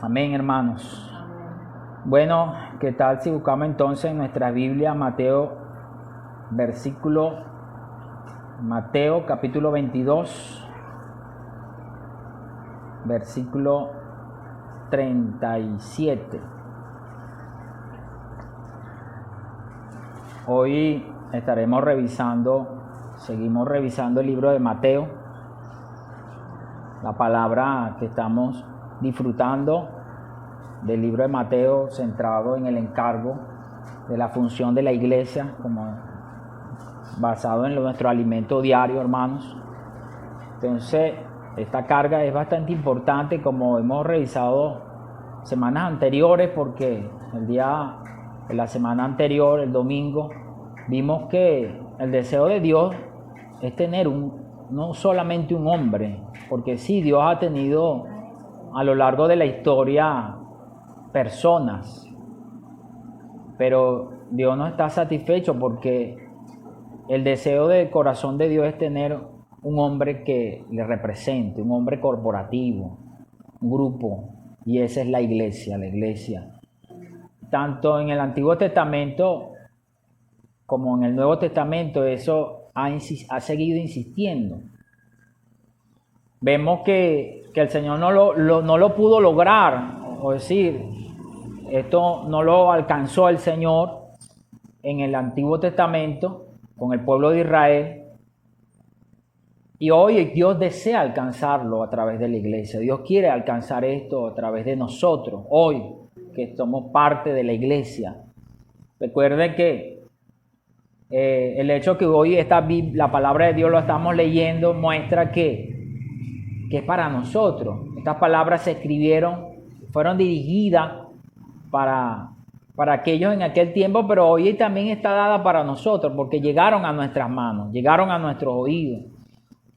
Amén, hermanos. Bueno, ¿qué tal si buscamos entonces en nuestra Biblia Mateo capítulo 22, versículo 37. Hoy seguimos revisando el libro de Mateo, la palabra que estamos disfrutando del libro de Mateo, centrado en el encargo de la función de la iglesia, como basado en nuestro alimento diario, hermanos. Entonces, esta carga es bastante importante, como hemos revisado semanas anteriores, porque la semana anterior, el domingo, vimos que el deseo de Dios es tener no solamente un hombre, porque sí, Dios ha tenido a lo largo de la historia personas, pero Dios no está satisfecho, porque el deseo del corazón de Dios es tener un hombre que le represente, un hombre corporativo, un grupo, y esa es la iglesia. Tanto en el Antiguo Testamento como en el Nuevo Testamento eso ha seguido insistiendo. Vemos que el Señor no lo pudo lograr, o decir, esto no lo alcanzó el Señor en el Antiguo Testamento con el pueblo de Israel, y hoy Dios desea alcanzarlo a través de la iglesia. Dios quiere alcanzar esto a través de nosotros, hoy que somos parte de la iglesia. Recuerden que el hecho que hoy la palabra de Dios lo estamos leyendo muestra que es para nosotros. Estas palabras fueron dirigidas para aquellos en aquel tiempo, pero hoy también está dada para nosotros, porque llegaron a nuestras manos, llegaron a nuestros oídos.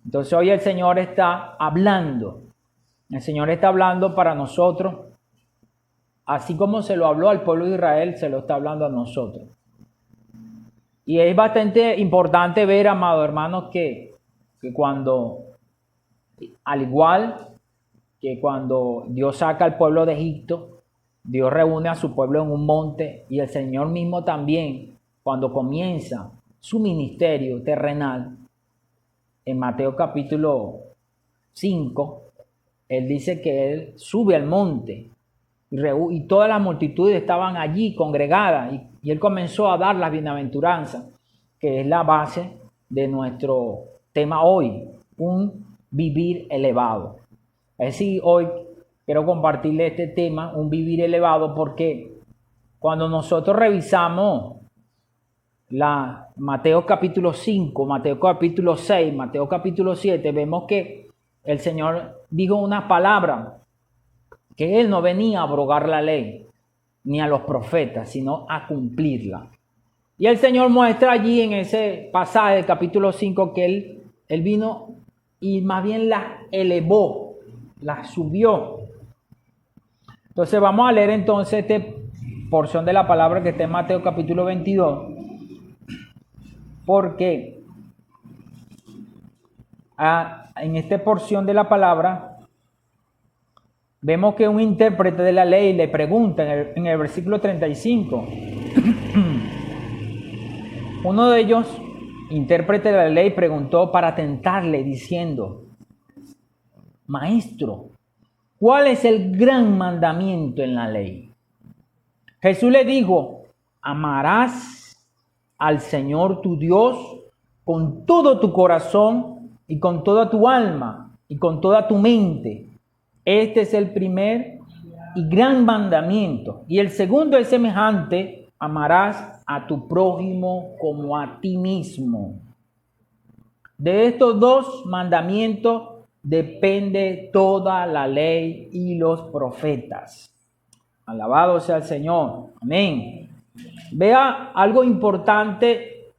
Entonces hoy el Señor está hablando para nosotros, así como se lo habló al pueblo de Israel, se lo está hablando a nosotros. Y es bastante importante ver, amados hermanos, que cuando, al igual que cuando Dios saca al pueblo de Egipto, Dios reúne a su pueblo en un monte, y el Señor mismo también, cuando comienza su ministerio terrenal, en Mateo capítulo 5, Él dice que Él sube al monte y todas las multitudes estaban allí congregadas, y Él comenzó a dar las bienaventuranzas, que es la base de nuestro tema hoy, un vivir elevado. Es decir, hoy quiero compartirle este tema, un vivir elevado, porque cuando nosotros revisamos Mateo capítulo 5, Mateo capítulo 6, Mateo capítulo 7, vemos que el Señor dijo unas palabras, que Él no venía a abrogar la ley ni a los profetas, sino a cumplirla. Y el Señor muestra allí en ese pasaje del capítulo 5 que Él vino y más bien la elevó, la subió. Entonces vamos a leer entonces esta porción de la palabra que está en Mateo capítulo 22, porque en esta porción de la palabra vemos que un intérprete de la ley le pregunta en el versículo 35. Uno de ellos, intérprete de la ley, preguntó para tentarle diciendo: Maestro, ¿cuál es el gran mandamiento en la ley? Jesús le dijo: amarás al Señor tu Dios con todo tu corazón y con toda tu alma y con toda tu mente. Este es el primer y gran mandamiento. Y el segundo es semejante: amarás a tu prójimo como a ti mismo. De estos dos mandamientos depende toda la ley y los profetas. Alabado sea el Señor. Amén. Vea algo importante.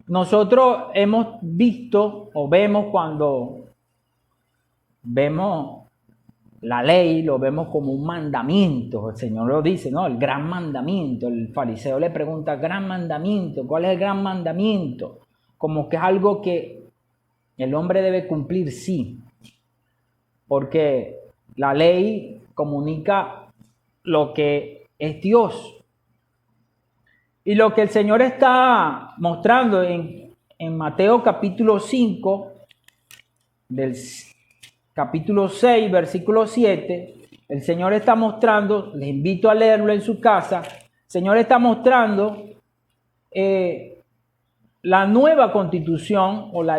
Nosotros hemos visto o vemos, cuando vemos la ley, lo vemos como un mandamiento. El Señor lo dice, ¿no? El gran mandamiento. El fariseo le pregunta: gran mandamiento, ¿cuál es el gran mandamiento? Como que es algo que el hombre debe cumplir, sí. Porque la ley comunica lo que es Dios. Y lo que el Señor está mostrando en Mateo capítulo 5, del capítulo 6, versículo 7, el Señor está mostrando, les invito a leerlo en su casa, el Señor está mostrando la nueva constitución o la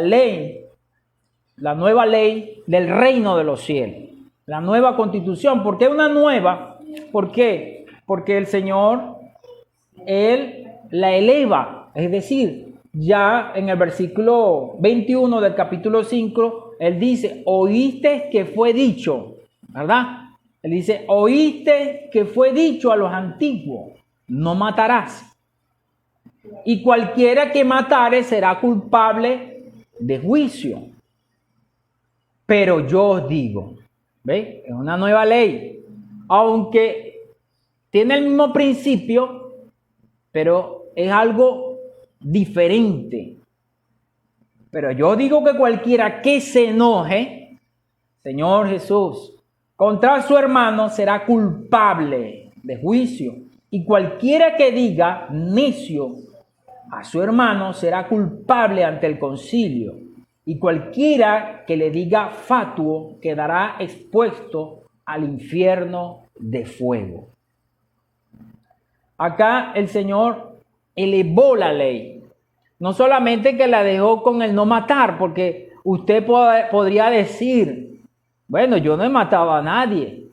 nueva ley del reino de los cielos. La nueva constitución. ¿Por qué una nueva? ¿Por qué? Porque el Señor, Él la eleva. Es decir, ya en el versículo 21 del capítulo 5, Él dice, oíste que fue dicho, ¿verdad? Él dice, oíste que fue dicho a los antiguos, no matarás. Y cualquiera que matare será culpable de juicio. Pero yo os digo, ¿veis? Es una nueva ley. Aunque tiene el mismo principio, pero es algo diferente. Pero yo digo que cualquiera que se enoje, Señor Jesús, contra su hermano será culpable de juicio. Y cualquiera que diga necio a su hermano será culpable ante el concilio. Y cualquiera que le diga fatuo quedará expuesto al infierno de fuego. Acá el Señor elevó la ley. No solamente que la dejó con el no matar, porque usted podría decir, bueno, yo no he matado a nadie,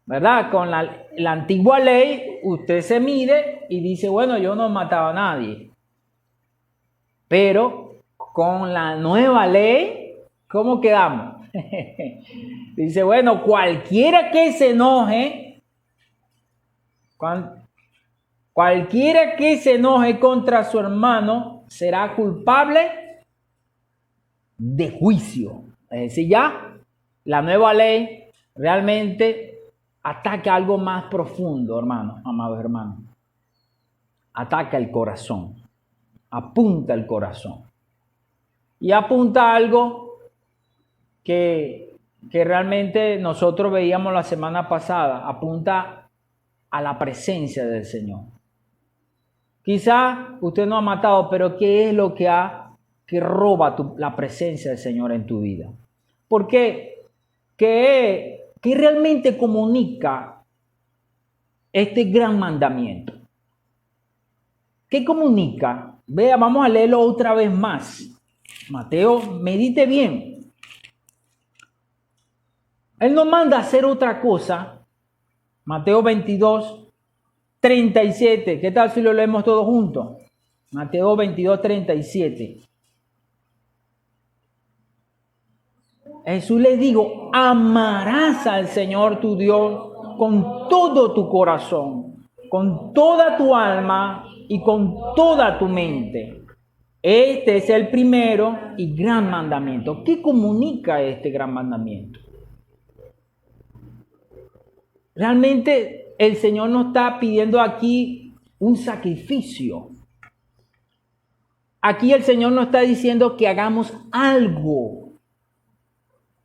¿verdad? Con la antigua ley, usted se mide y dice, bueno, yo no he matado a nadie. Pero con la nueva ley, ¿cómo quedamos? Dice, bueno, cualquiera que se enoje, cualquiera que se enoje contra su hermano será culpable de juicio. Es decir, ya la nueva ley realmente ataca algo más profundo, hermano, amados hermanos. Ataca el corazón, apunta el corazón. Y apunta a algo que realmente nosotros veíamos la semana pasada, apunta a la presencia del Señor. Quizá usted no ha matado, pero ¿qué es lo que roba la presencia del Señor en tu vida? ¿Por qué? ¿Qué realmente comunica este gran mandamiento? ¿Qué comunica? Vea, vamos a leerlo otra vez más. Mateo, medite bien. Él nos manda a hacer otra cosa. Mateo 22, 37. ¿Qué tal si lo leemos todos juntos? Mateo 22, 37. Jesús le dijo, amarás al Señor tu Dios con todo tu corazón, con toda tu alma y con toda tu mente. Este es el primero y gran mandamiento. ¿Qué comunica este gran mandamiento? Realmente el Señor nos está pidiendo aquí un sacrificio. Aquí el Señor nos está diciendo que hagamos algo.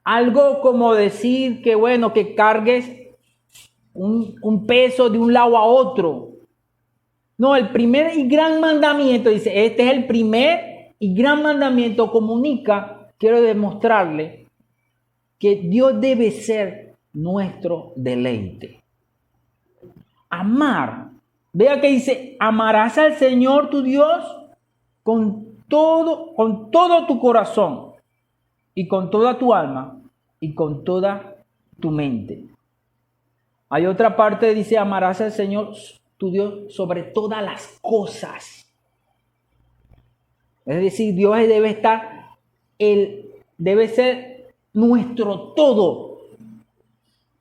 Algo como decir que bueno, que cargues un peso de un lado a otro. No, el primer y gran mandamiento, dice, este es el primer y gran mandamiento, comunica, quiero demostrarle que Dios debe ser nuestro deleite. Amar. Vea que dice, amarás al Señor tu Dios con todo tu corazón y con toda tu alma y con toda tu mente. Hay otra parte, dice, amarás al Señor tu Dios sobre todas las cosas. Es decir, Dios debe ser nuestro todo.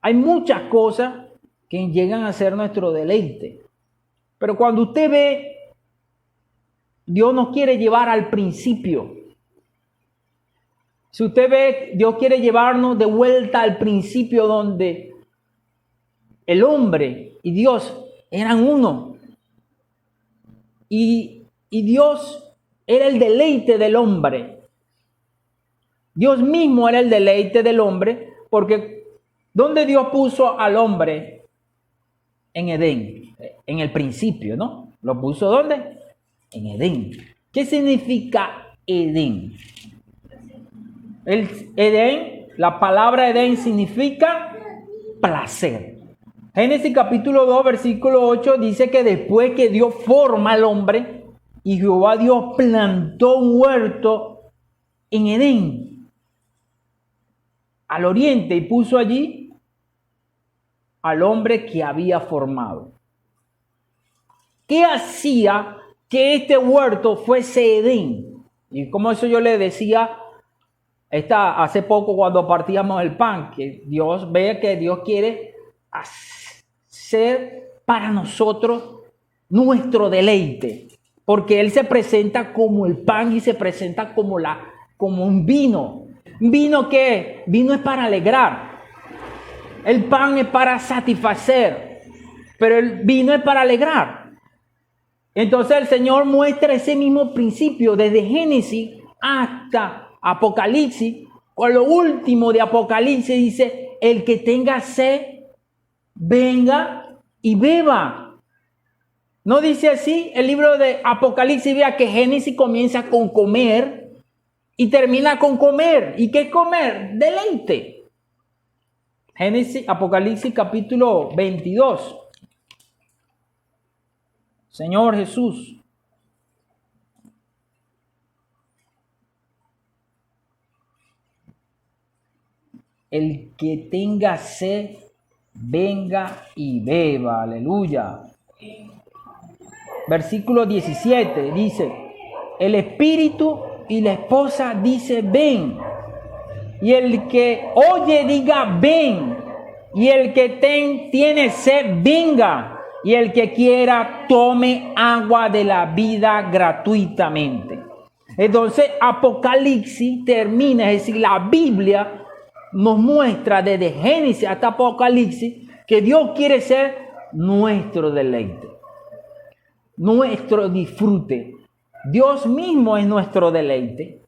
Hay muchas cosas que llegan a ser nuestro deleite. Pero cuando usted ve, Dios nos quiere llevar al principio. Si usted ve, Dios quiere llevarnos de vuelta al principio donde el hombre y Dios eran uno. Y Dios era el deleite del hombre. Dios mismo era el deleite del hombre porque ¿Dónde Dios puso al hombre? En Edén, en el principio, ¿no? ¿Lo puso dónde? En Edén. ¿Qué significa Edén? Edén, la palabra Edén significa placer. Génesis capítulo 2, versículo 8 dice que después que Dios forma al hombre y Jehová Dios plantó un huerto en Edén, al oriente, y puso allí al hombre que había formado. ¿Qué hacía que este huerto fuese Edén? Y como eso yo le decía hace poco cuando partíamos el pan, que Dios ve que Dios quiere hacer para nosotros nuestro deleite, porque Él se presenta como el pan y se presenta como un vino. ¿Vino qué? Vino es para alegrar. El pan es para satisfacer, pero el vino es para alegrar. Entonces el Señor muestra ese mismo principio desde Génesis hasta Apocalipsis. Con lo último de Apocalipsis dice: el que tenga sed, venga y beba. ¿No dice así el libro de Apocalipsis? Vea que Génesis comienza con comer y termina con comer. ¿Y qué es comer? Deleite. Apocalipsis capítulo 22. Señor Jesús. El que tenga sed, venga y beba. Aleluya. Versículo 17 dice: el espíritu y la esposa dice: ven. Y el que oye diga: ven. Y el que tiene sed, venga. Y el que quiera, tome agua de la vida gratuitamente. Entonces Apocalipsis termina, es decir, la Biblia nos muestra desde Génesis hasta Apocalipsis que Dios quiere ser nuestro deleite, nuestro disfrute. Dios mismo es nuestro deleite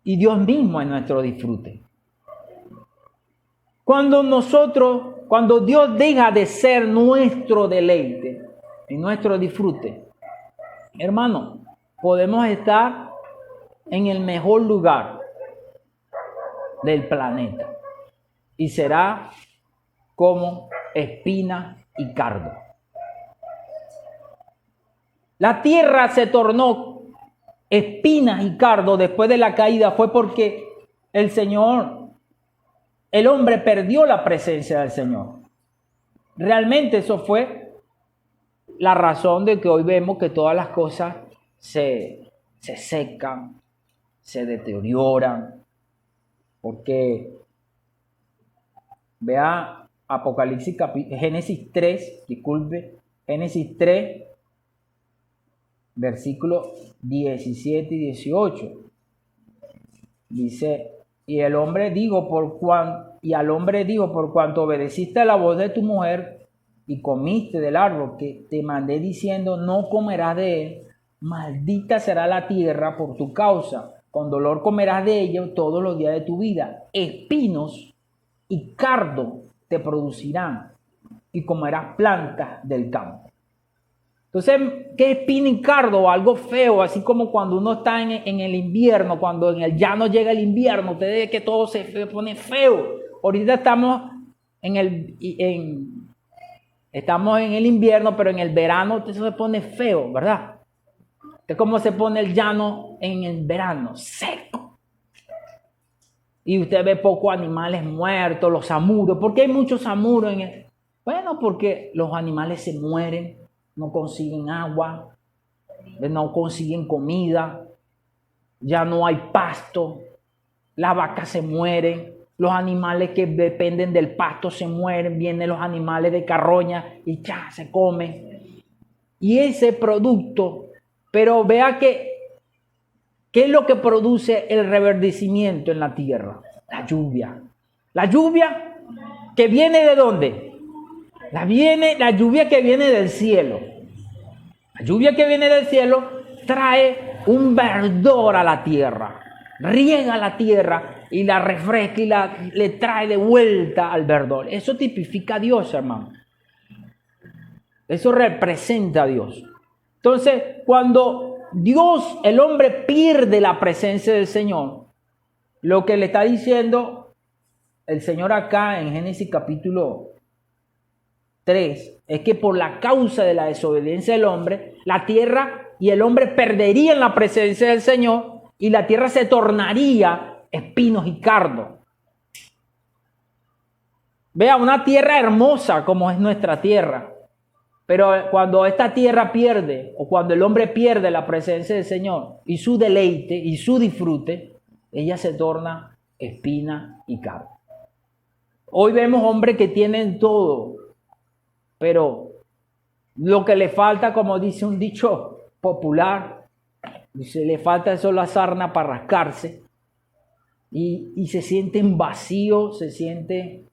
y Dios mismo es nuestro disfrute. Cuando Dios deja de ser nuestro deleite y nuestro disfrute, hermano, podemos estar en el mejor lugar del planeta y será como espina y cardo. La tierra se tornó espinas y cardo después de la caída, fue porque el hombre perdió la presencia del Señor. Realmente eso fue la razón de que hoy vemos que todas las cosas se secan, se deterioran, porque vea Génesis 3, Génesis 3, versículos 17 y 18. Dice: y al hombre dijo: por cuanto obedeciste a la voz de tu mujer y comiste del árbol que te mandé diciendo: no comerás de él, maldita será la tierra por tu causa, con dolor comerás de ella todos los días de tu vida. Espinos y cardo te producirán y comerás plantas del campo. Entonces, ¿qué es espina y cardo? Algo feo, así como cuando uno está en el invierno, cuando en el llano llega el invierno, usted ve que todo se pone feo. Ahorita estamos en el invierno, pero en el verano eso se pone feo, ¿verdad? ¿De cómo se pone el llano en el verano? Seco. Y usted ve pocos animales muertos, los zamuros. ¿Por qué hay muchos zamuros en el? Bueno, porque los animales se mueren, no consiguen agua, no consiguen comida, ya no hay pasto, las vacas se mueren, los animales que dependen del pasto se mueren, vienen los animales de carroña y ya se comen. Y ese producto, pero vea que, ¿qué es lo que produce el reverdecimiento en la tierra? La lluvia. La lluvia que viene ¿de dónde? La lluvia que viene del cielo. La lluvia que viene del cielo trae un verdor a la tierra, riega la tierra y la refresca y le trae de vuelta al verdor. Eso tipifica a Dios, hermano. Eso representa a Dios. Entonces, cuando Dios, el hombre pierde la presencia del Señor, lo que le está diciendo el Señor acá en Génesis capítulo 3 es que por la causa de la desobediencia del hombre, la tierra y el hombre perderían la presencia del Señor y la tierra se tornaría espinos y cardos. Vea, una tierra hermosa como es nuestra tierra. Pero cuando esta tierra pierde, o cuando el hombre pierde la presencia del Señor y su deleite y su disfrute, ella se torna espina y carne. Hoy vemos hombres que tienen todo, pero lo que le falta, como dice un dicho popular, dice, le falta solo la sarna para rascarse y se sienten vacíos, se siente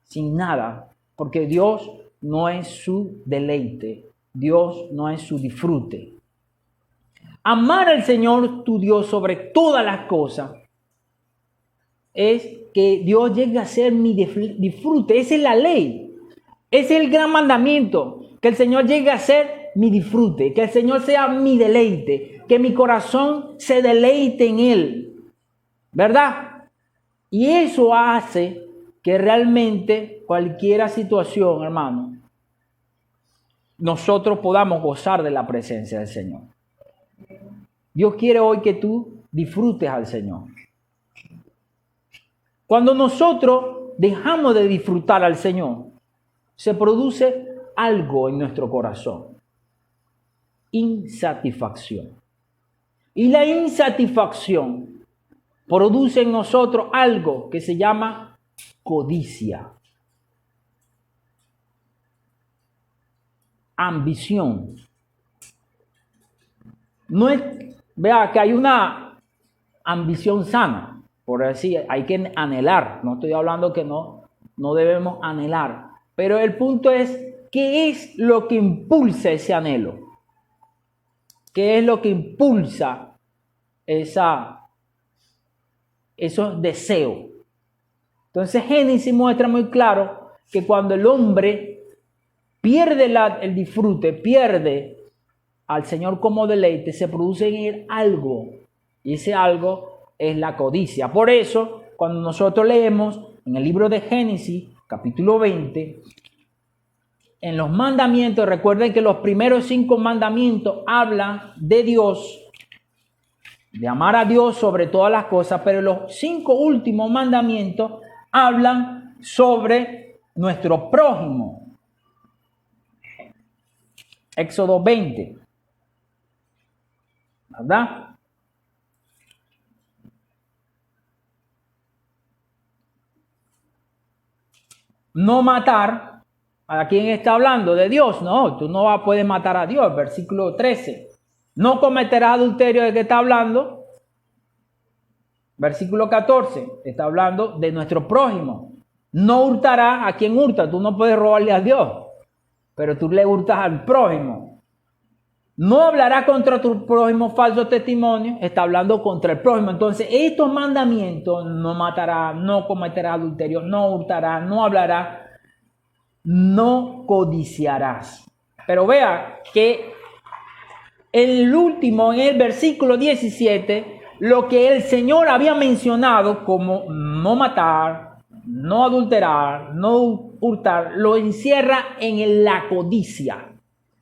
sin nada, porque Dios no es su deleite, Dios no es su disfrute. Amar al Señor tu Dios sobre todas las cosas es que Dios llegue a ser mi disfrute. Esa es la ley, ese es el gran mandamiento, que el Señor llegue a ser mi disfrute, que el Señor sea mi deleite, que mi corazón se deleite en Él, ¿verdad? Y eso hace que realmente cualquier situación, hermano, nosotros podamos gozar de la presencia del Señor. Dios quiere hoy que tú disfrutes al Señor. Cuando nosotros dejamos de disfrutar al Señor, se produce algo en nuestro corazón. Insatisfacción. Y la insatisfacción produce en nosotros algo que se llama codicia, ambición. No es, vea que hay una ambición sana, por decir, hay que anhelar. No estoy hablando que no debemos anhelar, pero el punto es, ¿qué es lo que impulsa ese anhelo? ¿Qué es lo que impulsa esos deseos? Entonces Génesis muestra muy claro que cuando el hombre pierde el disfrute, pierde al Señor como deleite, se produce en él algo, y ese algo es la codicia. Por eso, cuando nosotros leemos en el libro de Génesis, capítulo 20, en los mandamientos, recuerden que los primeros 5 mandamientos hablan de Dios, de amar a Dios sobre todas las cosas, pero los 5 últimos mandamientos hablan sobre nuestro prójimo. Éxodo 20, ¿verdad? No matar. ¿A quién está hablando? De Dios. No, tú no puedes matar a Dios. Versículo 13. No cometerás adulterio. ¿De qué está hablando? Versículo 14. Está hablando de nuestro prójimo. No hurtarás. ¿A quién hurta? Tú no puedes robarle a Dios, pero tú le hurtas al prójimo. No hablarás contra tu prójimo falso testimonio. Está hablando contra el prójimo. Entonces, estos mandamientos: no matarás, no cometerás adulterio, no hurtarás, no hablarás, no codiciarás. Pero vea que el último, en el versículo 17, lo que el Señor había mencionado como no matar, no adulterar, no hurtar, lo encierra en la codicia.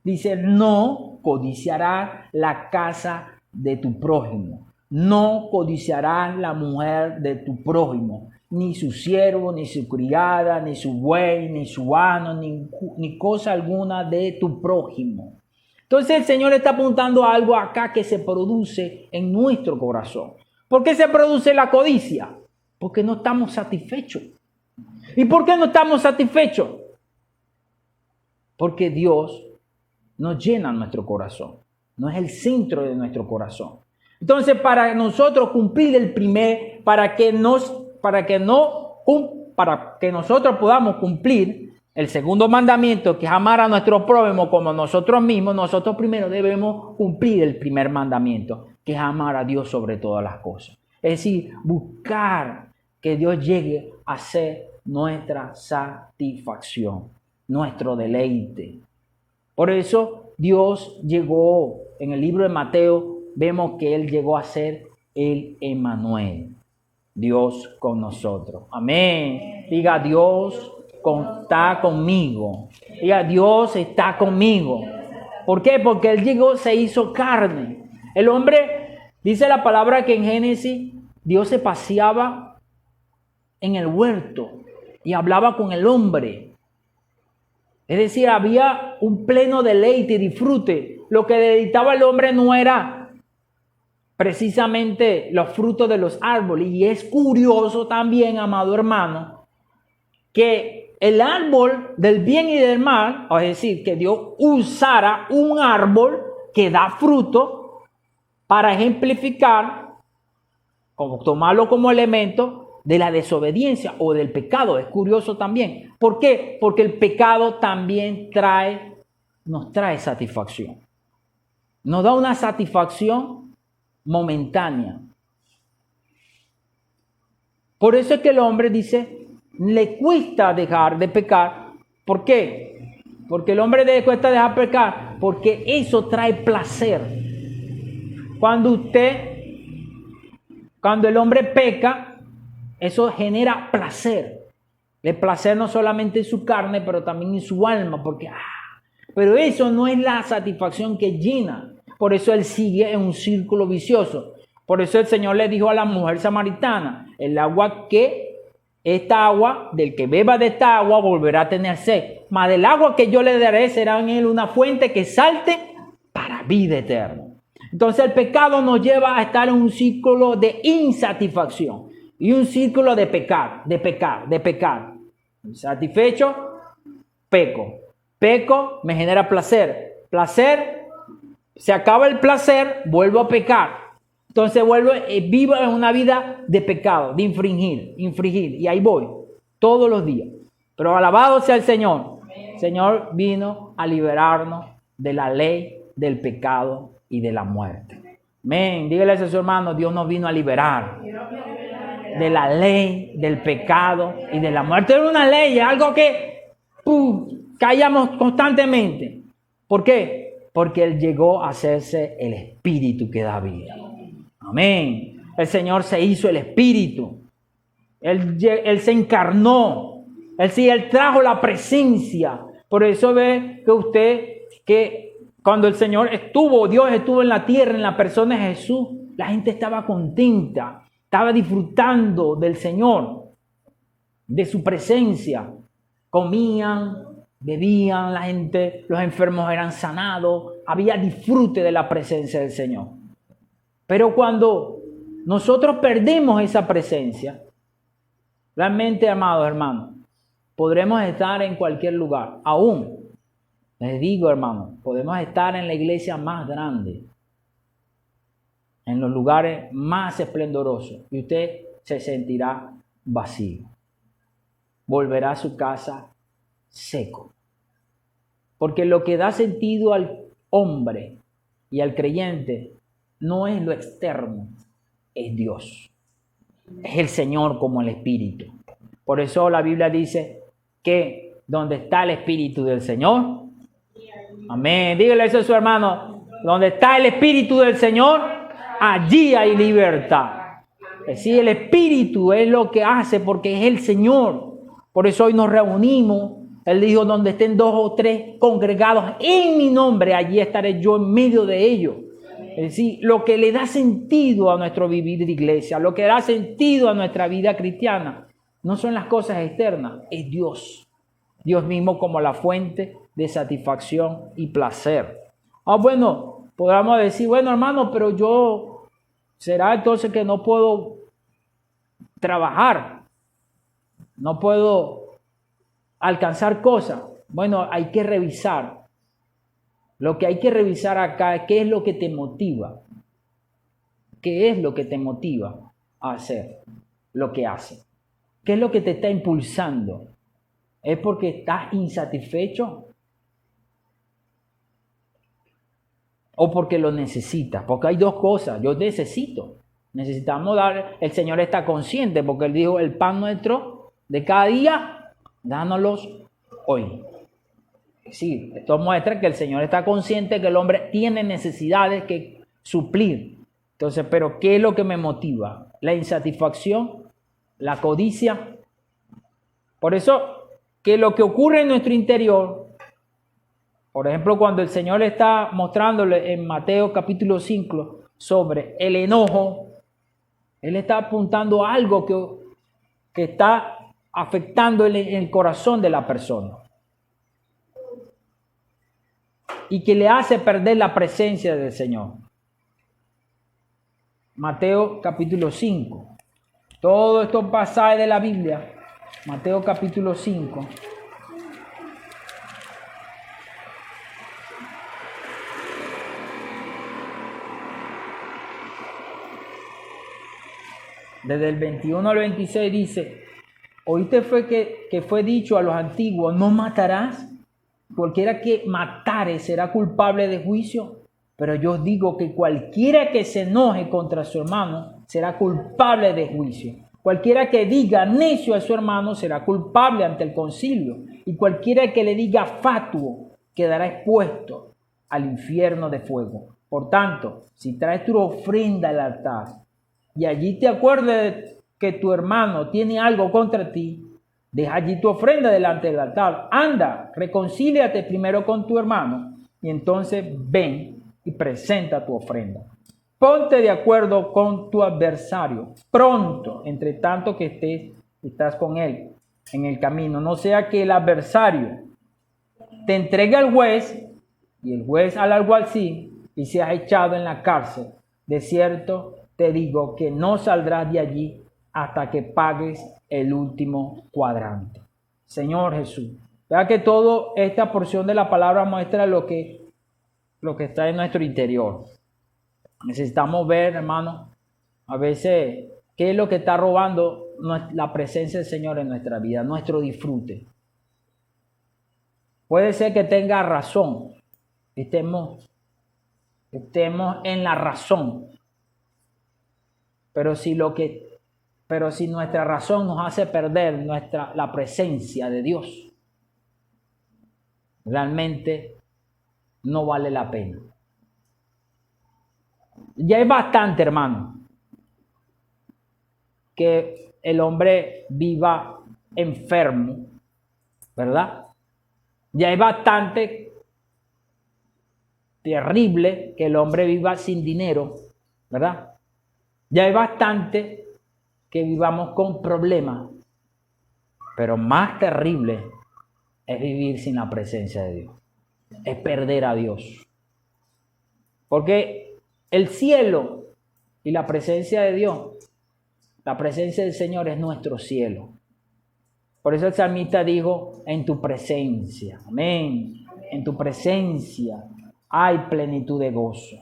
Dice, no codiciarás la casa de tu prójimo. No codiciarás la mujer de tu prójimo, ni su siervo, ni su criada, ni su buey, ni su asno, ni cosa alguna de tu prójimo. Entonces el Señor está apuntando a algo acá que se produce en nuestro corazón. ¿Por qué se produce la codicia? Porque no estamos satisfechos. ¿Y por qué no estamos satisfechos? Porque Dios nos llena nuestro corazón. No es el centro de nuestro corazón. Entonces, para nosotros cumplir para que nosotros podamos cumplir el segundo mandamiento, que es amar a nuestro prójimo como nosotros mismos, nosotros primero debemos cumplir el primer mandamiento, que es amar a Dios sobre todas las cosas. Es decir, buscar que Dios llegue a ser nuestra satisfacción, nuestro deleite. Por eso Dios llegó, en el libro de Mateo, vemos que Él llegó a ser el Emmanuel, Dios con nosotros. Amén. Diga, Dios está conmigo. Diga, Dios está conmigo. ¿Por qué? Porque Él llegó, se hizo carne. El hombre, dice la palabra que en Génesis, Dios se paseaba en el huerto y hablaba con el hombre. Es decir, había un pleno deleite y disfrute. Lo que deleitaba al hombre no era precisamente los frutos de los árboles. Y es curioso también, amado hermano, que el árbol del bien y del mal, es decir, que Dios usara un árbol que da fruto para ejemplificar, como tomarlo como elemento de la desobediencia o del pecado. Es curioso también. ¿Por qué? Porque el pecado también nos trae satisfacción. Nos da una satisfacción momentánea. Por eso es que el hombre dice, le cuesta dejar de pecar. ¿Por qué? Porque el hombre le cuesta dejar de pecar, porque eso trae placer. Cuando el hombre peca, eso genera placer. El placer no solamente en su carne, pero también en su alma, porque pero eso no es la satisfacción que llena. Por eso él sigue en un círculo vicioso. Por eso el Señor le dijo a la mujer samaritana, esta agua, del que beba de esta agua, volverá a tener sed. Mas del agua que yo le daré será en él una fuente que salte para vida eterna. Entonces el pecado nos lleva a estar en un círculo de insatisfacción y un círculo de pecar. Insatisfecho, peco. Peco me genera placer. Placer, se acaba el placer, vuelvo a pecar. Entonces vivo en una vida de pecado, de infringir. Y ahí voy, todos los días. Pero alabado sea el Señor. El Señor vino a liberarnos de la ley, del pecado y de la muerte. Amén. Dígale a su hermano, Dios nos vino a liberar de la ley, del pecado y de la muerte. Es una ley, es algo que callamos constantemente. ¿Por qué? Porque Él llegó a hacerse el Espíritu que da vida. Amén. El Señor se hizo el Espíritu. Él se encarnó. Él trajo la presencia. Por eso ve que cuando el Señor Dios estuvo en la tierra, en la persona de Jesús, la gente estaba contenta, estaba disfrutando del Señor, de su presencia. Comían, bebían, la gente, los enfermos eran sanados, había disfrute de la presencia del Señor. Pero cuando nosotros perdemos esa presencia, realmente, amados hermanos, podremos estar en cualquier lugar. Aún, les digo, hermanos, podemos estar en la iglesia más grande, en los lugares más esplendorosos, y usted se sentirá vacío. Volverá a su casa seco. Porque lo que da sentido al hombre y al creyente no es lo externo, es Dios. Es el Señor como el Espíritu. Por eso la Biblia dice que donde está el Espíritu del Señor, amén, dígale eso a su hermano, donde está el Espíritu del Señor, allí hay libertad. Es decir, el Espíritu es lo que hace, porque es el Señor. Por eso hoy nos reunimos. Él dijo, donde estén 2 o 3 congregados en mi nombre, allí estaré yo en medio de ellos. Es decir, lo que le da sentido a nuestro vivir de iglesia, lo que da sentido a nuestra vida cristiana, no son las cosas externas, es Dios. Dios mismo como la fuente de satisfacción y placer. Bueno, podríamos decir, bueno, hermano, pero ¿será entonces que no puedo trabajar? No puedo alcanzar cosas. Bueno, hay que revisar. Lo que hay que revisar acá es qué es lo que te motiva. ¿Qué es lo que te motiva a hacer lo que haces? ¿Qué es lo que te está impulsando? ¿Es porque estás insatisfecho? ¿O porque lo necesitas? Porque hay dos cosas. Yo necesito. Necesitamos dar, el Señor está consciente porque Él dijo, el pan nuestro de cada día, dánoslos hoy. Sí, esto muestra que el Señor está consciente que el hombre tiene necesidades que suplir. Entonces, pero ¿qué es lo que me motiva? La insatisfacción, la codicia. Por eso, que lo que ocurre en nuestro interior, por ejemplo, cuando el Señor está mostrándole en Mateo capítulo 5 sobre el enojo, Él está apuntando a algo que está afectando el corazón de la persona y que le hace perder la presencia del Señor. Mateo capítulo 5. Todos estos pasajes de la Biblia, Mateo capítulo 5. Desde el 21 al 26 dice, oíste fue que fue dicho a los antiguos, no matarás. Cualquiera que matare será culpable de juicio. Pero yo os digo que cualquiera que se enoje contra su hermano será culpable de juicio. Cualquiera que diga necio a su hermano será culpable ante el concilio. Y cualquiera que le diga fatuo quedará expuesto al infierno de fuego. Por tanto, si traes tu ofrenda al altar y allí te acuerdes que tu hermano tiene algo contra ti, deja allí tu ofrenda delante del altar. Anda, reconcíliate primero con tu hermano y entonces ven y presenta tu ofrenda. Ponte de acuerdo con tu adversario pronto, entre tanto que estás con él en el camino. No sea que el adversario te entregue al juez y el juez al alguacil y seas echado en la cárcel. De cierto te digo que no saldrás de allí hasta que pagues el último cuadrante. Señor Jesús, vea que toda esta porción de la palabra muestra lo que está en nuestro interior. Necesitamos ver, hermano, a veces qué es lo que está robando la presencia del Señor en nuestra vida, nuestro disfrute. Puede ser que tenga razón, estemos en la razón, pero si nuestra razón nos hace perder la presencia de Dios, realmente no vale la pena. Ya es bastante, hermano, que el hombre viva enfermo, ¿verdad? Ya es bastante terrible que el hombre viva sin dinero, ¿verdad? Ya es bastante que vivamos con problemas, pero más terrible es vivir sin la presencia de Dios, es perder a Dios. Porque el cielo y la presencia de Dios, la presencia del Señor es nuestro cielo. Por eso el salmista dijo, en tu presencia, amén, en tu presencia hay plenitud de gozo.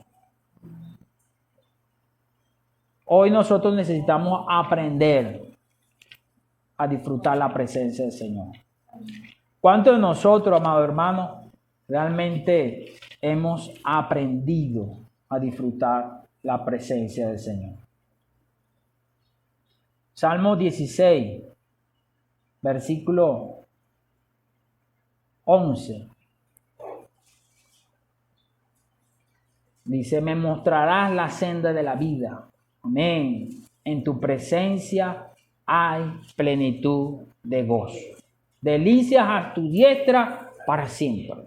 Hoy nosotros necesitamos aprender a disfrutar la presencia del Señor. ¿Cuántos de nosotros, amados hermanos, realmente hemos aprendido a disfrutar la presencia del Señor? Salmo 16, versículo 11. Dice, me mostrarás la senda de la vida. Amén. En tu presencia hay plenitud de gozo. Delicias a tu diestra para siempre.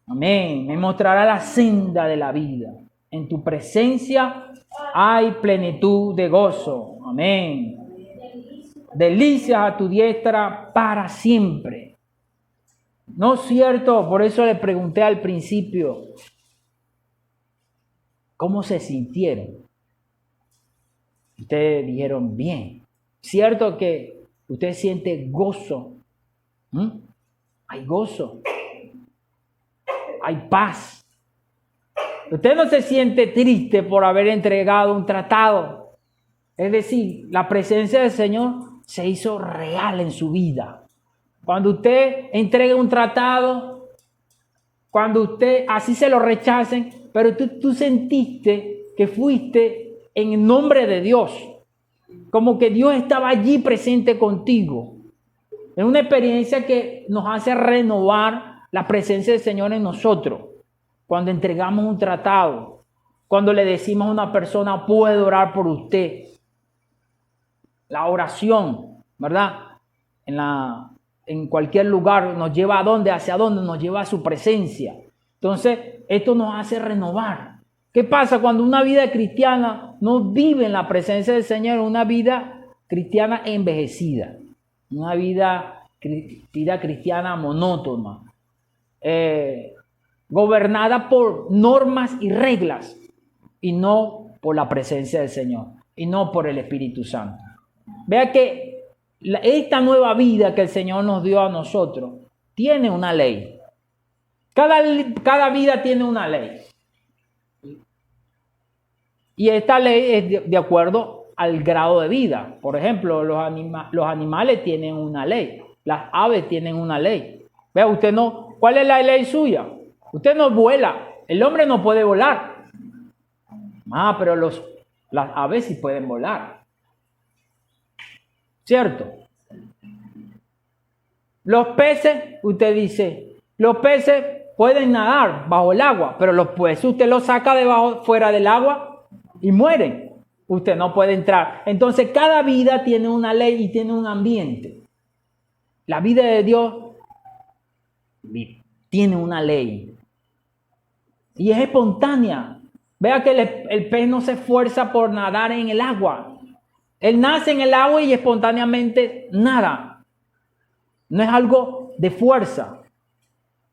Amén. Me mostrará la senda de la vida. En tu presencia hay plenitud de gozo. Amén. Delicias a tu diestra para siempre. ¿No es cierto? Por eso le pregunté al principio, ¿cómo se sintieron? Ustedes dijeron bien. ¿Cierto que usted siente gozo? Hay gozo. Hay paz. Usted no se siente triste por haber entregado un tratado. Es decir, la presencia del Señor se hizo real en su vida. Cuando usted entrega un tratado, cuando usted así se lo rechacen, pero tú sentiste que fuiste en el nombre de Dios. Como que Dios estaba allí presente contigo. Es una experiencia que nos hace renovar la presencia del Señor en nosotros. Cuando entregamos un tratado, cuando le decimos a una persona, puedo orar por usted. La oración, ¿verdad? En cualquier lugar nos lleva a dónde, hacia dónde, nos lleva a su presencia. Entonces, esto nos hace renovar. ¿Qué pasa cuando una vida cristiana no vive en la presencia del Señor? Una vida cristiana envejecida, una vida cristiana monótona, gobernada por normas y reglas y no por la presencia del Señor y no por el Espíritu Santo. Vea que esta nueva vida que el Señor nos dio a nosotros tiene una ley. Cada vida tiene una ley. Y esta ley es de acuerdo al grado de vida. Por ejemplo, los animales tienen una ley. Las aves tienen una ley. Vea, usted no, ¿cuál es la ley suya? Usted no vuela. El hombre no puede volar. Pero las aves sí pueden volar. ¿Cierto? Los peces, usted dice, los peces pueden nadar bajo el agua, pero los peces usted los saca fuera del agua y mueren. Usted no puede entrar. Entonces cada vida tiene una ley y tiene un ambiente. La vida de Dios tiene una ley. Y es espontánea. Vea que el pez no se esfuerza por nadar en el agua. Él nace en el agua y espontáneamente nada. No es algo de fuerza.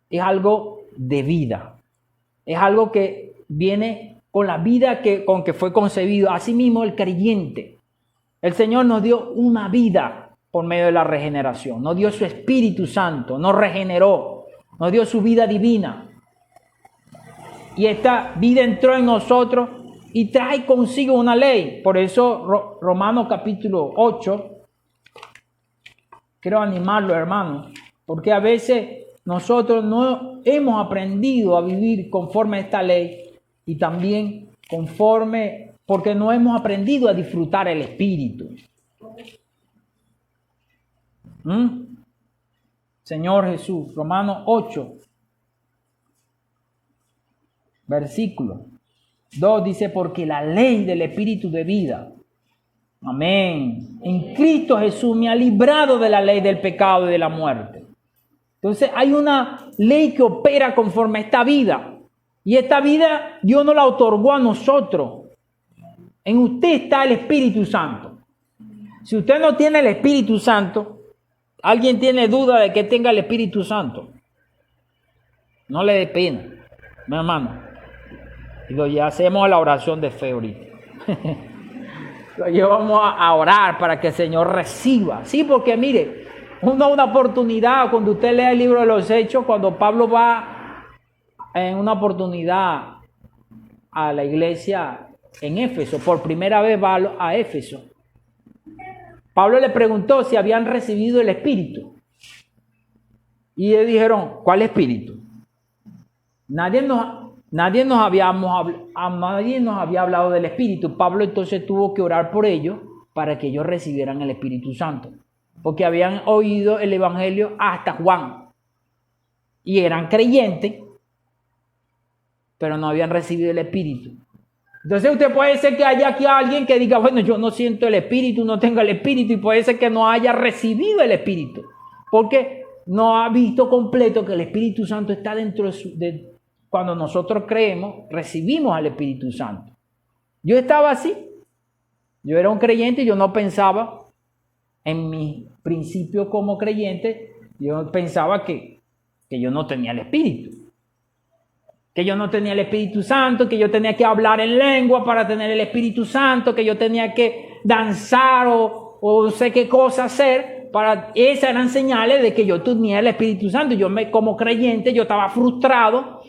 Es algo de vida. Es algo que viene con la vida con que fue concebido. Asimismo, el creyente. El Señor nos dio una vida por medio de la regeneración. Nos dio su Espíritu Santo. Nos regeneró. Nos dio su vida divina. Y esta vida entró en nosotros y trae consigo una ley. Por eso Romanos capítulo 8. Quiero animarlo, hermanos. Porque a veces nosotros no hemos aprendido a vivir conforme a esta ley. Y también porque no hemos aprendido a disfrutar el Espíritu. Señor Jesús, Romanos 8, versículo 2 dice, porque la ley del Espíritu de vida, amén, en Cristo Jesús me ha librado de la ley del pecado y de la muerte. Entonces hay una ley que opera conforme a esta vida. Y esta vida Dios nos la otorgó a nosotros. En usted está el Espíritu Santo. Si usted no tiene el Espíritu Santo, ¿alguien tiene duda de que tenga el Espíritu Santo? No le dé pena, mi hermano. Digo, ya hacemos la oración de fe ahorita. Lo llevamos a orar para que el Señor reciba. Sí, porque mire, una oportunidad, cuando usted lee el libro de los Hechos, cuando Pablo va en una oportunidad a la iglesia en Éfeso, por primera vez va a Éfeso. Pablo le preguntó si habían recibido el Espíritu. Y ellos dijeron, ¿cuál Espíritu? Nadie nos había hablado del Espíritu. Pablo entonces tuvo que orar por ellos para que ellos recibieran el Espíritu Santo. Porque habían oído el Evangelio hasta Juan. Y eran creyentes, pero no habían recibido el Espíritu. Entonces usted puede ser que haya aquí alguien que diga, bueno, yo no siento el Espíritu, no tengo el Espíritu, y puede ser que no haya recibido el Espíritu, porque no ha visto completo que el Espíritu Santo está dentro de cuando nosotros creemos, recibimos al Espíritu Santo. Yo estaba así, yo era un creyente y yo no pensaba, en mi principio como creyente, yo pensaba que yo no tenía el Espíritu. Que yo no tenía el Espíritu Santo, que yo tenía que hablar en lengua para tener el Espíritu Santo, que yo tenía que danzar o no sé qué cosa hacer. Esas eran señales de que yo tenía el Espíritu Santo. Como creyente, yo estaba frustrado,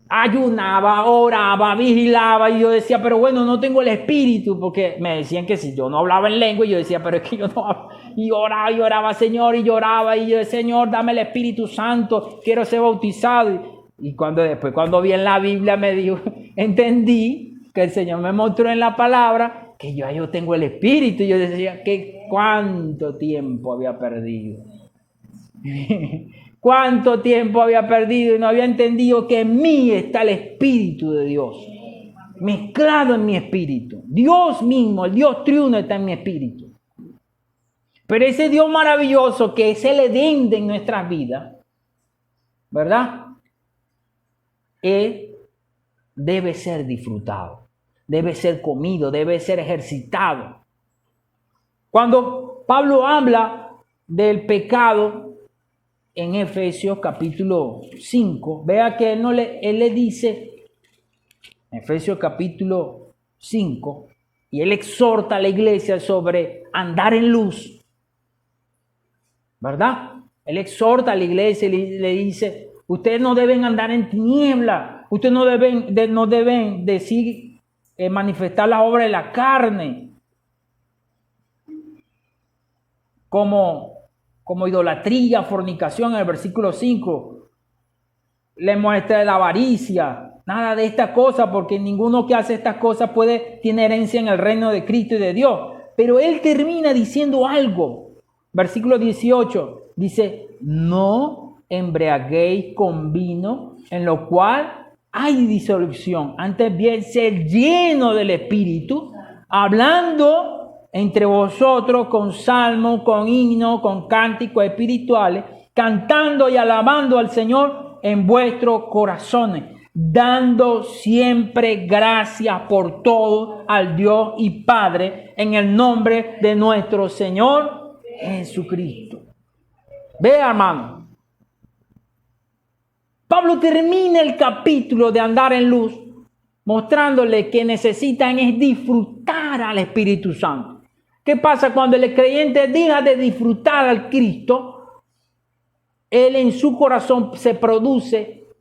ayunaba, oraba, vigilaba y yo decía, pero bueno, no tengo el Espíritu, porque me decían que si yo no hablaba en lengua, y yo decía, pero es que yo no. Y oraba, Señor, y lloraba, y yo decía, Señor, dame el Espíritu Santo, quiero ser bautizado. Y cuando vi en la Biblia entendí que el Señor me mostró en la palabra que yo tengo el Espíritu. Y yo decía que cuánto tiempo había perdido. Cuánto tiempo había perdido y no había entendido que en mí está el Espíritu de Dios. Mezclado en mi espíritu. Dios mismo, el Dios triuno está en mi espíritu. Pero ese Dios maravilloso que es el Edén de nuestras vidas, ¿verdad? Debe ser disfrutado, debe ser comido, debe ser ejercitado. Cuando Pablo habla del pecado en Efesios capítulo 5, vea que él le dice, en Efesios capítulo 5, y él exhorta a la iglesia sobre andar en luz, ¿verdad? Él exhorta a la iglesia y le dice, ustedes no deben andar en tiniebla, ustedes no deben decir, manifestar la obra de la carne, como idolatría, fornicación, en el versículo 5, le muestra la avaricia, nada de estas cosas, porque ninguno que hace estas cosas tiene herencia en el reino de Cristo y de Dios. Pero él termina diciendo algo. Versículo 18 dice, no embriaguéis con vino, en lo cual hay disolución. Antes bien, ser lleno del Espíritu, hablando entre vosotros con salmos, con himnos, con cánticos espirituales, cantando y alabando al Señor en vuestros corazones, dando siempre gracias por todo al Dios y Padre en el nombre de nuestro Señor Jesucristo. Vea, hermano, Pablo termina el capítulo de andar en luz mostrándole que necesitan es disfrutar al Espíritu Santo. ¿Qué pasa cuando el creyente deja de disfrutar al Cristo? Él en su corazón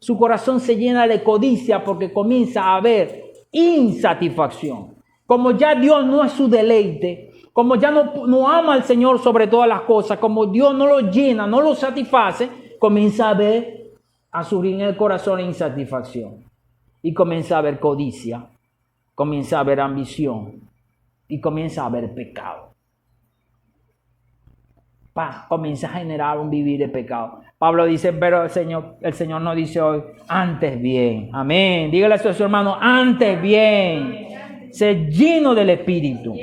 su corazón se llena de codicia porque comienza a haber insatisfacción. Como ya Dios no es su deleite, como ya no ama al Señor sobre todas las cosas, como Dios no lo llena, no lo satisface, comienza a surgir en el corazón insatisfacción. Y comienza a haber codicia, comienza a haber ambición y comienza a haber pecado. Comienza a generar un vivir de pecado. Pablo dice, pero el Señor nos dice hoy, antes bien. Amén. Dígale a su hermano, antes bien. Sé lleno del Espíritu.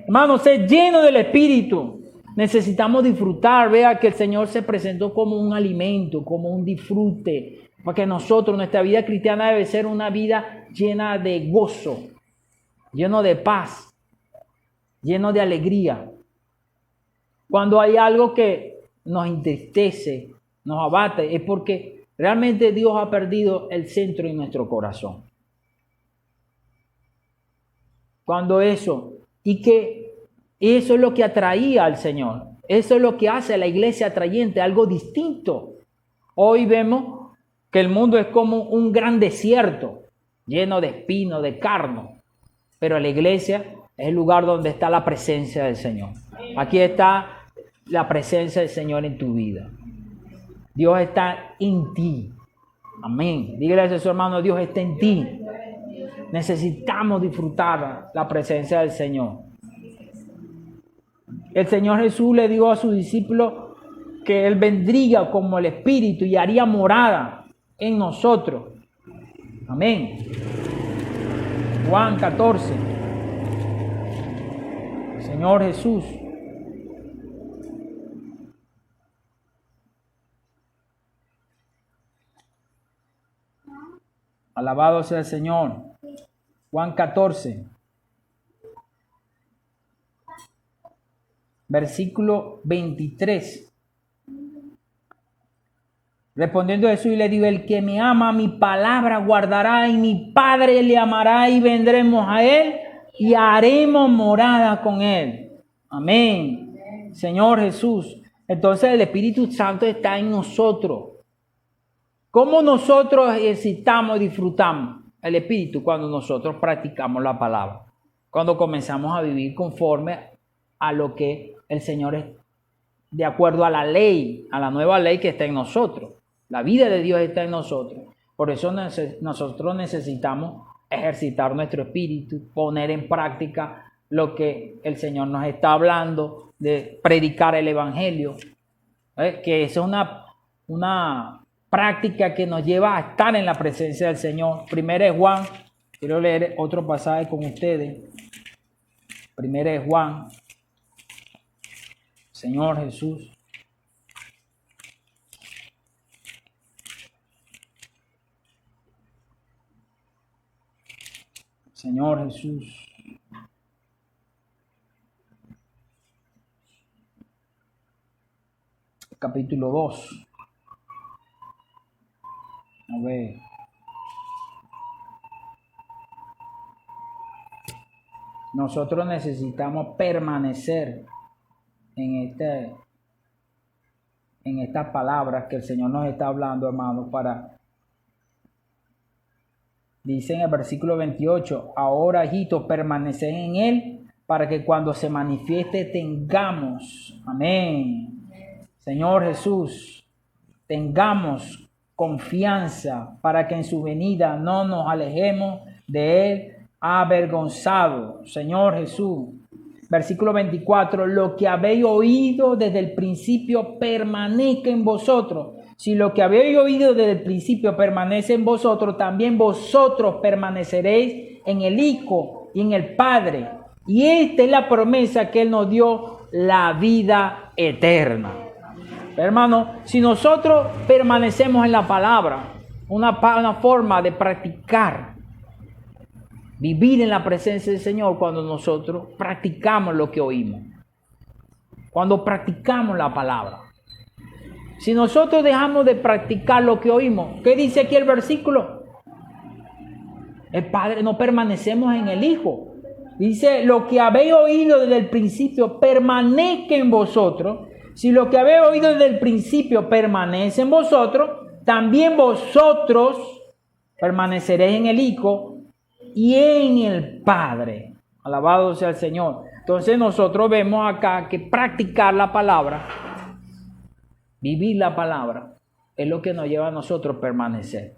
Hermano, sé lleno del Espíritu. Necesitamos disfrutar. Vea que el Señor se presentó como un alimento, como un disfrute. Porque nuestra vida cristiana debe ser una vida llena de gozo, lleno de paz, lleno de alegría. Cuando hay algo que nos entristece, nos abate, es porque realmente Dios ha perdido el centro en nuestro corazón. Cuando eso es lo que atraía al Señor, eso es lo que hace a la iglesia atrayente, algo distinto. Hoy vemos que el mundo es como un gran desierto, lleno de espinos, de carno, pero la iglesia es el lugar donde está la presencia del Señor. Aquí está la presencia del Señor en tu vida. Dios está en ti. Amén. Dígale a su hermano, Dios está en ti. Necesitamos disfrutar la presencia del Señor. El Señor Jesús le dijo a sus discípulos que Él vendría como el Espíritu y haría morada en nosotros. Amén. Juan 14. Señor Jesús. Alabado sea el Señor. Juan 14. Versículo 23. Respondiendo Jesús y le dijo, el que me ama, mi palabra guardará y mi Padre le amará y vendremos a él y haremos morada con él. Amén. Señor Jesús. Entonces el Espíritu Santo está en nosotros. ¿Cómo nosotros ejercitamos y disfrutamos el Espíritu? Cuando nosotros practicamos la palabra. Cuando comenzamos a vivir conforme a lo que el Señor es, de acuerdo a la ley, a la nueva ley que está en nosotros. La vida de Dios está en nosotros. Por eso nosotros necesitamos ejercitar nuestro espíritu, poner en práctica lo que el Señor nos está hablando, de predicar el Evangelio, que es una práctica que nos lleva a estar en la presencia del Señor. Primera de Juan, quiero leer otro pasaje con ustedes. Primera de Juan, Señor Jesús. Señor Jesús. Capítulo 2. A ver. Nosotros necesitamos permanecer en estas palabras que el Señor nos está hablando, hermanos, dice en el versículo 28, ahora, hijitos, permaneced en Él, para que cuando se manifieste tengamos, amén, Señor Jesús, tengamos confianza para que en su venida no nos alejemos de Él avergonzado. Señor Jesús. Versículo 24, lo que habéis oído desde el principio permanezca en vosotros. Si lo que habéis oído desde el principio permanece en vosotros, también vosotros permaneceréis en el Hijo y en el Padre. Y esta es la promesa que Él nos dio, la vida eterna. Hermano, si nosotros permanecemos en la palabra, una forma de practicar, vivir en la presencia del Señor, cuando nosotros practicamos lo que oímos, cuando practicamos la palabra. Si nosotros dejamos de practicar lo que oímos, ¿qué dice aquí el versículo? El Padre, no permanecemos en el Hijo. Dice, lo que habéis oído desde el principio permanezca en vosotros. Si lo que habéis oído desde el principio permanece en vosotros, también vosotros permaneceréis en el Hijo y en el Padre. Alabado sea el Señor. Entonces nosotros vemos acá que practicar la palabra, vivir la palabra, es lo que nos lleva a nosotros a permanecer.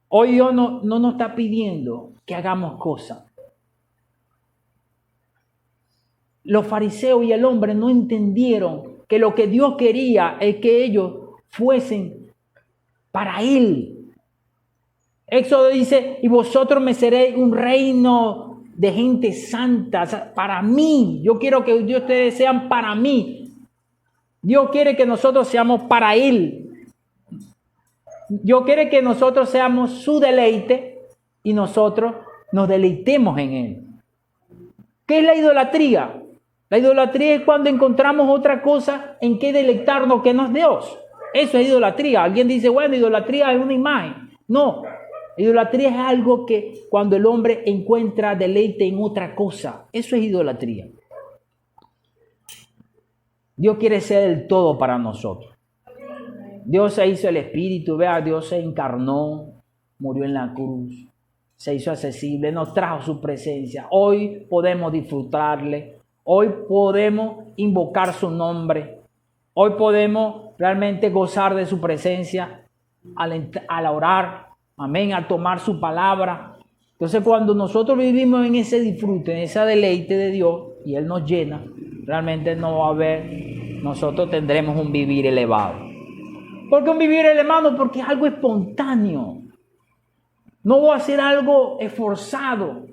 Hoy Dios no nos está pidiendo que hagamos cosas. Los fariseos y el hombre no entendieron que lo que Dios quería es que ellos fuesen para Él. Éxodo dice, y vosotros me seréis un reino de gente santa, o sea, para mí. Yo quiero que ustedes sean para mí. Dios quiere que nosotros seamos para Él. Dios quiere que nosotros seamos su deleite y nosotros nos deleitemos en Él. ¿Qué es la idolatría? La idolatría es cuando encontramos otra cosa en que deleitarnos que no es Dios. Eso es idolatría. Alguien dice, bueno, idolatría es una imagen. No, idolatría es algo que cuando el hombre encuentra deleite en otra cosa. Eso es idolatría. Dios quiere ser el todo para nosotros. Dios se hizo el Espíritu, vea, Dios se encarnó, murió en la cruz, se hizo accesible, nos trajo su presencia. Hoy podemos disfrutarle. Hoy podemos invocar su nombre. Hoy podemos realmente gozar de su presencia al orar. Amén. Al tomar su palabra. Entonces cuando nosotros vivimos en ese disfrute, en ese deleite de Dios y Él nos llena, realmente no va a haber, nosotros tendremos un vivir elevado. ¿Por qué un vivir elevado? Porque es algo espontáneo. No va a ser algo esforzado.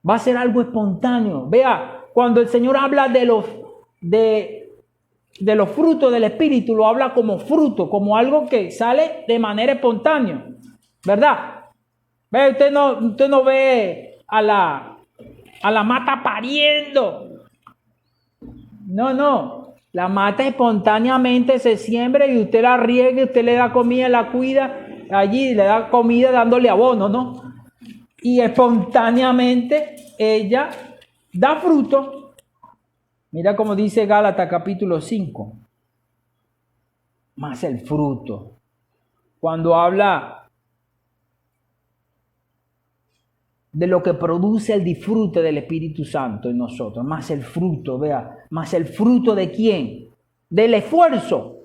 Va a ser algo espontáneo. Vea, cuando el Señor habla de los frutos del Espíritu, lo habla como fruto, como algo que sale de manera espontánea, ¿verdad? Ve, usted no ve a la mata pariendo. No. La mata espontáneamente se siembra y usted la riega, usted le da comida, la cuida, allí le da comida dándole abono, ¿no? Y espontáneamente ella da fruto. Mira como dice Gálatas capítulo 5. Más el fruto. Cuando habla de lo que produce el disfrute del Espíritu Santo en nosotros. Más el fruto, vea. Más el fruto de quién? Del esfuerzo.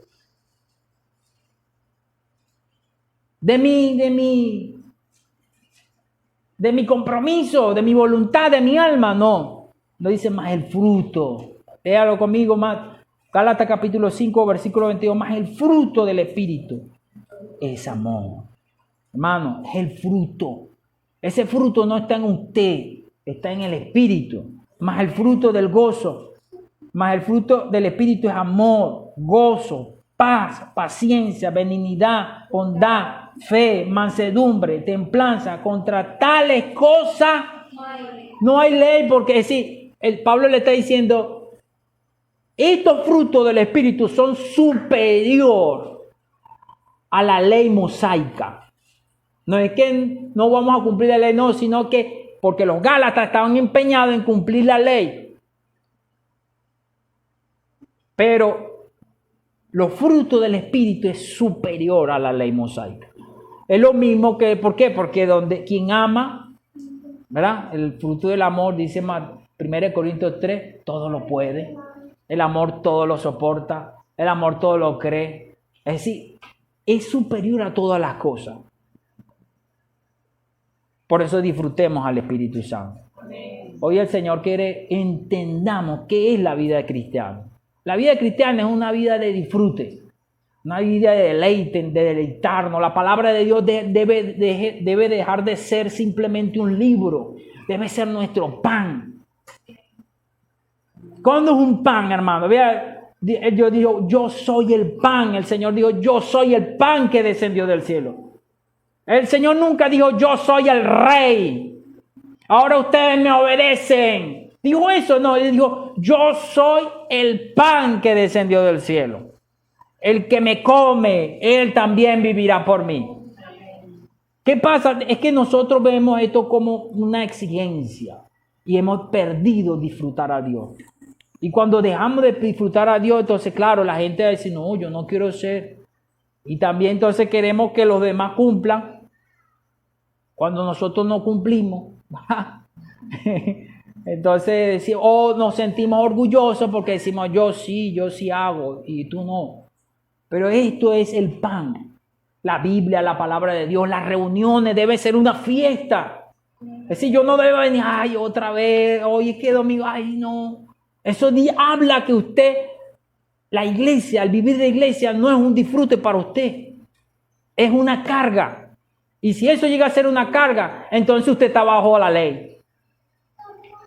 De mi de mi compromiso, de mi voluntad, de mi alma. No dice más el fruto. Léalo conmigo más. Gálatas capítulo 5, versículo 22. Más el fruto del Espíritu es amor. Hermano, es el fruto. Ese fruto no está en usted, está en el Espíritu. Más el fruto del gozo. Más el fruto del Espíritu es amor, gozo, paz, paciencia, benignidad, bondad, fe, mansedumbre, templanza. Contra tales cosas no hay ley, porque es decir, Pablo le está diciendo, estos frutos del Espíritu son superior a la ley mosaica. No es que no vamos a cumplir la ley, no, sino que porque los Gálatas estaban empeñados en cumplir la ley. Pero los frutos del Espíritu es superior a la ley mosaica. Es lo mismo que, ¿por qué? Porque quien ama, ¿verdad? El fruto del amor, dice 1 Corintios 3, todo lo puede. El amor todo lo soporta. El amor todo lo cree. Es decir, es superior a todas las cosas. Por eso disfrutemos al Espíritu Santo. Hoy el Señor quiere entendamos qué es la vida de cristiano. La vida cristiana es una vida de disfrute, una vida de deleite, de deleitarnos. La palabra de Dios debe dejar de ser simplemente un libro, debe ser nuestro pan. ¿Cuándo es un pan, hermano? Vea, yo digo, yo soy el pan. El Señor dijo, yo soy el pan que descendió del cielo. El Señor nunca dijo, yo soy el rey. Ahora ustedes me obedecen. ¿Dijo eso? No, él dijo, yo soy el pan que descendió del cielo. El que me come, él también vivirá por mí. ¿Qué pasa? Es que nosotros vemos esto como una exigencia y hemos perdido disfrutar a Dios. Y cuando dejamos de disfrutar a Dios, entonces claro, la gente va a decir, no, yo no quiero ser. Y también entonces queremos que los demás cumplan. Cuando nosotros no cumplimos, entonces nos sentimos orgullosos porque decimos, yo sí hago y tú no. Pero esto es el pan. La Biblia, la palabra de Dios, las reuniones, debe ser una fiesta. Es decir, yo no debo venir, ay, otra vez, hoy es que domingo, ay, no. Eso habla que usted, la iglesia, el vivir de iglesia no es un disfrute para usted. Es una carga. Y si eso llega a ser una carga, entonces usted está bajo la ley.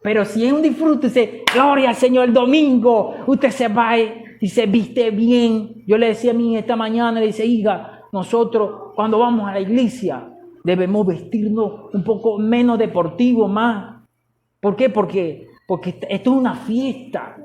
Pero si es un disfrute, dice, gloria al Señor, el domingo, usted se va y se viste bien. Yo le decía a mí esta mañana, le dice, hija, nosotros cuando vamos a la iglesia debemos vestirnos un poco menos deportivo, más. ¿Por qué? Porque esto es una fiesta.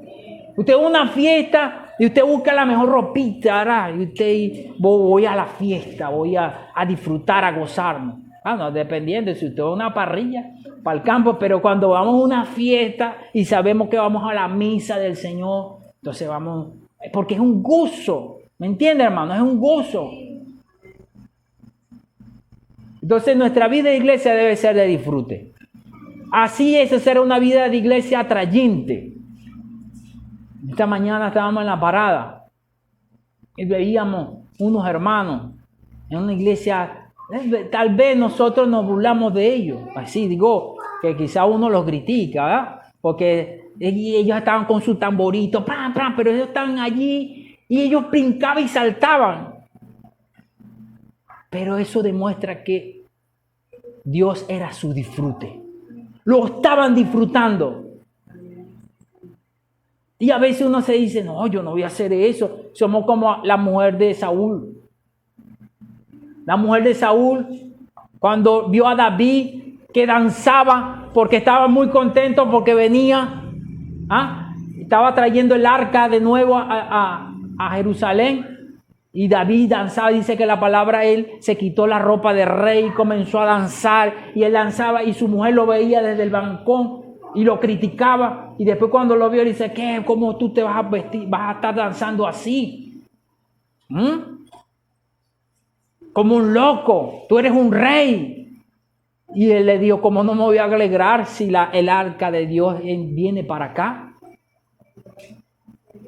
Usted es una fiesta y usted busca la mejor ropita, ¿verdad? Y usted, voy a la fiesta, voy a disfrutar, a gozarme. Bueno, dependiendo si usted va a una parrilla, para el campo, pero cuando vamos a una fiesta y sabemos que vamos a la misa del Señor, entonces vamos, porque es un gozo. ¿Me entiende, hermano? Es un gozo. Entonces nuestra vida de iglesia debe ser de disfrute. Así es ser una vida de iglesia atrayente. Esta mañana estábamos en la parada y veíamos unos hermanos en una iglesia. Tal vez nosotros nos burlamos de ellos. Así digo, que quizá uno los critica, ¿verdad? Porque ellos estaban con su tamborito, pero ellos estaban allí y ellos brincaban y saltaban. Pero eso demuestra que Dios era su disfrute. Lo estaban disfrutando. Y a veces uno se dice, no, yo no voy a hacer eso. Somos como la mujer de Saúl. La mujer de Saúl, cuando vio a David que danzaba, porque estaba muy contento porque venía, estaba trayendo el arca de nuevo a Jerusalén. Y David danzaba, dice que la palabra, él se quitó la ropa de rey y comenzó a danzar. Y él danzaba y su mujer lo veía desde el balcón y lo criticaba. Y después cuando lo vio, dice, ¿qué? ¿Cómo tú te vas a vestir? ¿Vas a estar danzando así? Como un loco, tú eres un rey. Y él le dijo, ¿cómo no me voy a alegrar si el arca de Dios viene para acá?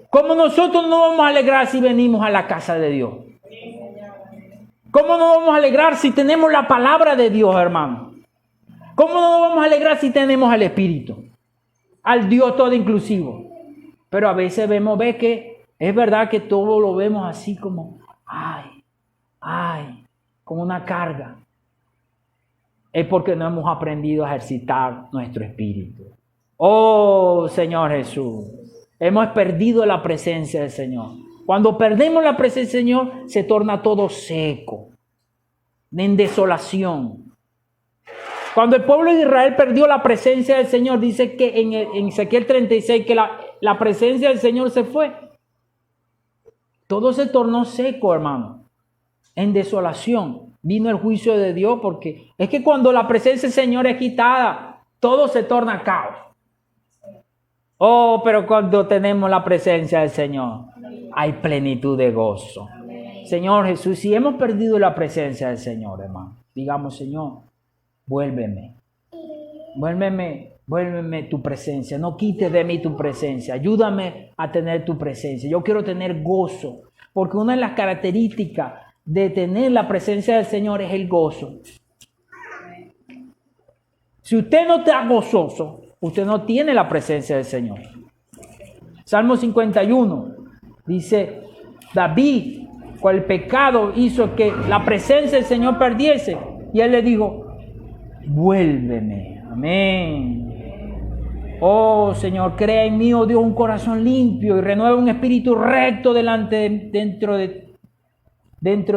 ¿Cómo nosotros no vamos a alegrar si venimos a la casa de Dios? ¿Cómo no vamos a alegrar si tenemos la palabra de Dios, hermano? ¿Cómo no nos vamos a alegrar si tenemos al Espíritu? Al Dios todo inclusivo. Pero a veces ve que es verdad que todo lo vemos así como, como una carga. Es porque no hemos aprendido a ejercitar nuestro espíritu. Oh, Señor Jesús, hemos perdido la presencia del Señor. Cuando perdemos la presencia del Señor, se torna todo seco, en desolación. Cuando el pueblo de Israel perdió la presencia del Señor, dice que en Ezequiel 36 que la presencia del Señor se fue. Todo se tornó seco, hermano, en desolación. Vino el juicio de Dios, porque es que cuando la presencia del Señor es quitada, todo se torna caos. Oh, pero cuando tenemos la presencia del Señor, hay plenitud de gozo. Señor Jesús, si hemos perdido la presencia del Señor, hermano, digamos, Señor, vuélveme tu presencia, no quites de mí tu presencia, ayúdame a tener tu presencia. Yo quiero tener gozo, porque una de las características de tener la presencia del Señor es el gozo. Si usted no está gozoso, usted no tiene la presencia del Señor. Salmo 51 dice, David, con el pecado hizo que la presencia del Señor perdiese, y él le dijo, vuélveme. Amén. Oh Señor, crea en mí, oh Dios, un corazón limpio y renueva un espíritu recto dentro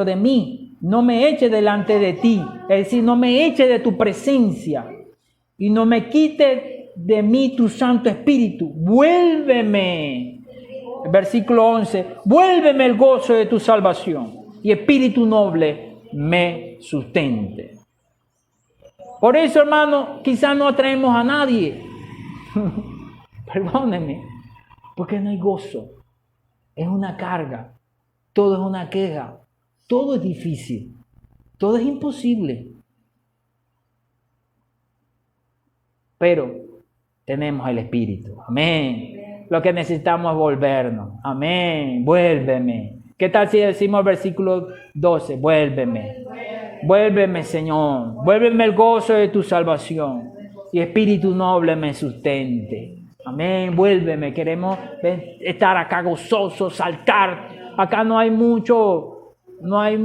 de mí. No me eche delante de ti, es decir, no me eche de tu presencia y no me quite de mí tu Santo Espíritu. Vuélveme. Versículo 11, vuélveme el gozo de tu salvación y espíritu noble me sustente. Por eso, hermano, quizás no atraemos a nadie. Perdónenme, porque no hay gozo. Es una carga. Todo es una queja. Todo es difícil. Todo es imposible. Pero tenemos el Espíritu. Amén. Lo que necesitamos es volvernos. Amén. Vuélveme. ¿Qué tal si decimos el versículo 12? Vuélveme. Vuélveme, Señor. Vuélveme el gozo de tu salvación. Y espíritu noble me sustente. Amén. Vuélveme. Queremos estar acá gozosos, saltar. Acá no hay mucho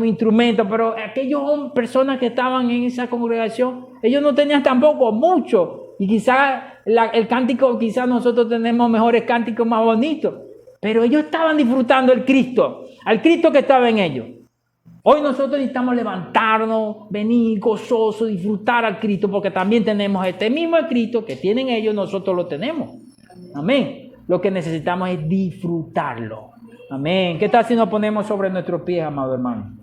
instrumento, pero aquellas personas que estaban en esa congregación, ellos no tenían tampoco mucho. Y quizás el cántico, quizás nosotros tenemos mejores cánticos más bonitos. Pero ellos estaban disfrutando el Cristo, al Cristo que estaba en ellos. Hoy nosotros necesitamos levantarnos, venir gozosos, disfrutar al Cristo, porque también tenemos este mismo Cristo que tienen ellos, nosotros lo tenemos. Amén. Lo que necesitamos es disfrutarlo. Amén. ¿Qué tal si nos ponemos sobre nuestros pies, amado hermano?